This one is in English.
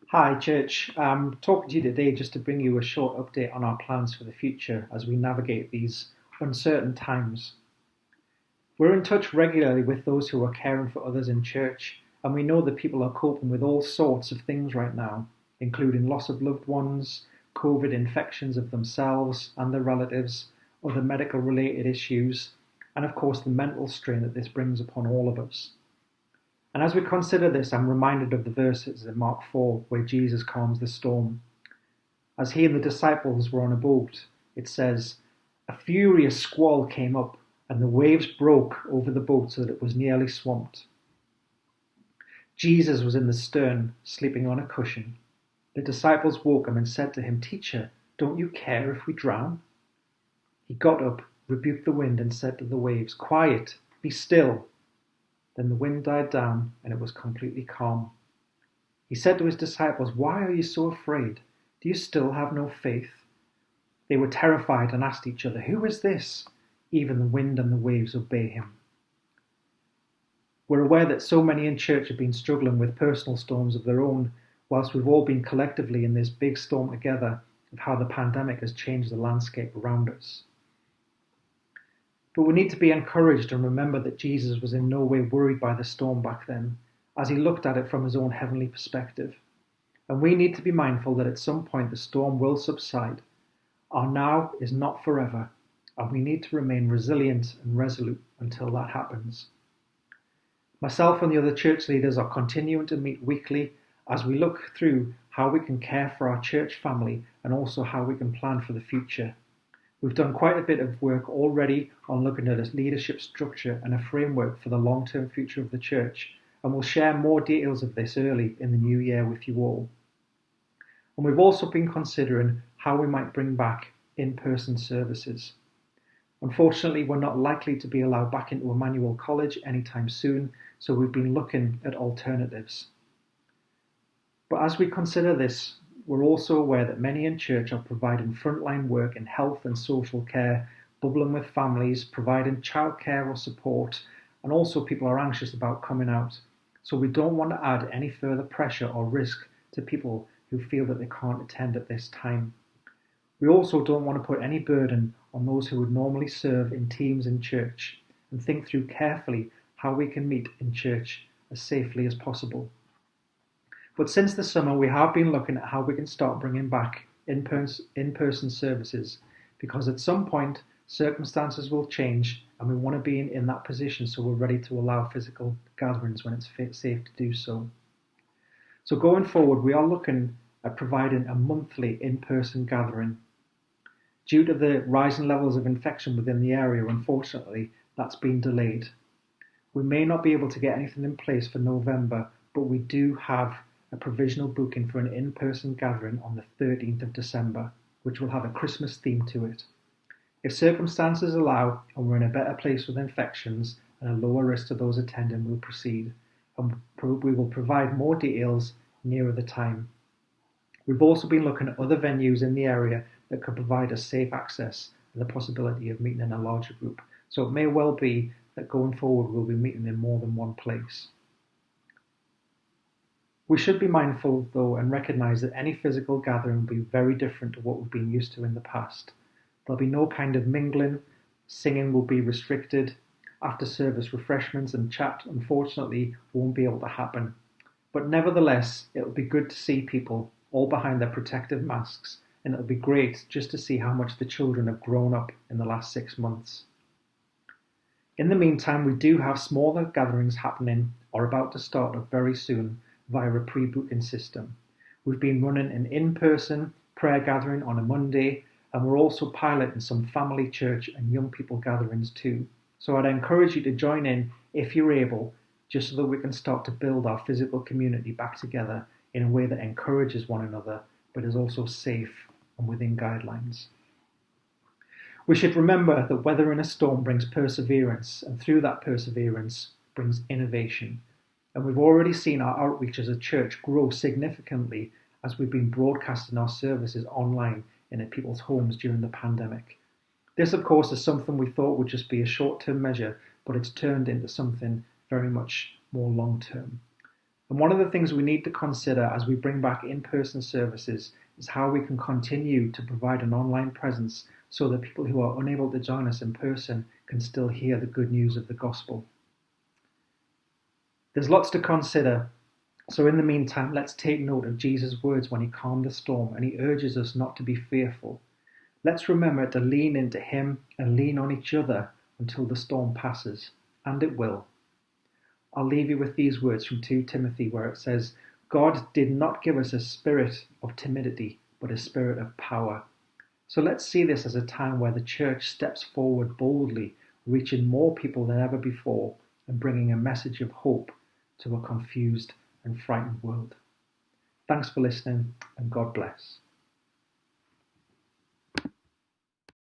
Hi, Church. I'm talking to you today just to bring you a short update on our plans for the future as we navigate these uncertain times. We're in touch regularly with those who are caring for others in church, and we know that people are coping with all sorts of things right now, including loss of loved ones, COVID infections of themselves and their relatives, other medical related issues, and of course the mental strain that this brings upon all of us. And as we consider this, I'm reminded of the verses in Mark 4 where Jesus calms the storm. As he and the disciples were on a boat, it says, "A furious squall came up, and the waves broke over the boat so that it was nearly swamped. Jesus was in the stern, sleeping on a cushion. The disciples woke him and said to him, 'Teacher, don't you care if we drown?' He got up, rebuked the wind, and said to the waves, 'Quiet, be still.' Then the wind died down, and it was completely calm. He said to his disciples, 'Why are you so afraid? Do you still have no faith?' They were terrified and asked each other, 'Who is this? Even the wind and the waves obey him.'" We're aware that so many in church have been struggling with personal storms of their own, whilst we've all been collectively in this big storm together of how the pandemic has changed the landscape around us. But we need to be encouraged and remember that Jesus was in no way worried by the storm back then, as he looked at it from his own heavenly perspective. And we need to be mindful that at some point the storm will subside. Our now is not forever, and we need to remain resilient and resolute until that happens. Myself and the other church leaders are continuing to meet weekly as we look through how we can care for our church family and also how we can plan for the future. We've done quite a bit of work already on looking at a leadership structure and a framework for the long-term future of the church, and we'll share more details of this early in the new year with you all. And we've also been considering how we might bring back in-person services. Unfortunately, we're not likely to be allowed back into Emmanuel College anytime soon, so we've been looking at alternatives. But as we consider this, we're also aware that many in church are providing frontline work in health and social care, bubbling with families, providing childcare or support, and also people are anxious about coming out. So we don't want to add any further pressure or risk to people who feel that they can't attend at this time. We also don't want to put any burden on those who would normally serve in teams in church, and think through carefully how we can meet in church as safely as possible. But since the summer, we have been looking at how we can start bringing back in-person services, because at some point circumstances will change and we want to be in that position so we're ready to allow physical gatherings when it's safe to do so. So going forward, we are looking at providing a monthly in-person gathering. Due to the rising levels of infection within the area, unfortunately, that's been delayed. We may not be able to get anything in place for November, but we do have a provisional booking for an in-person gathering on the 13th of December, which will have a Christmas theme to it. If circumstances allow and we're in a better place with infections and a lower risk to those attending, we'll proceed, and we will provide more details nearer the time. We've also been looking at other venues in the area that could provide us safe access and the possibility of meeting in a larger group. So it may well be that going forward we'll be meeting in more than one place. We should be mindful, though, and recognise that any physical gathering will be very different to what we've been used to in the past. There'll be no kind of mingling, singing will be restricted, after service refreshments and chat, unfortunately, won't be able to happen. But nevertheless, it'll be good to see people all behind their protective masks, and it'll be great just to see how much the children have grown up in the last 6 months. In the meantime, we do have smaller gatherings happening or about to start up very soon via a pre-booking system. We've been running an in-person prayer gathering on a Monday, and we're also piloting some family church and young people gatherings too. So I'd encourage you to join in if you're able, just so that we can start to build our physical community back together in a way that encourages one another, but is also safe and within guidelines. We should remember that weathering a storm brings perseverance, and through that perseverance brings innovation. And we've already seen our outreach as a church grow significantly as we've been broadcasting our services online and at people's homes during the pandemic. This, of course, is something we thought would just be a short-term measure, but it's turned into something very much more long-term. And one of the things we need to consider as we bring back in-person services is how we can continue to provide an online presence so that people who are unable to join us in person can still hear the good news of the gospel. There's lots to consider, so in the meantime, let's take note of Jesus' words when he calmed the storm and he urges us not to be fearful. Let's remember to lean into him and lean on each other until the storm passes, and it will. I'll leave you with these words from 2 Timothy where it says, God did not give us a spirit of timidity, but a spirit of power. So let's see this as a time where the church steps forward boldly, reaching more people than ever before and bringing a message of hope to a confused and frightened world. Thanks for listening, and God bless.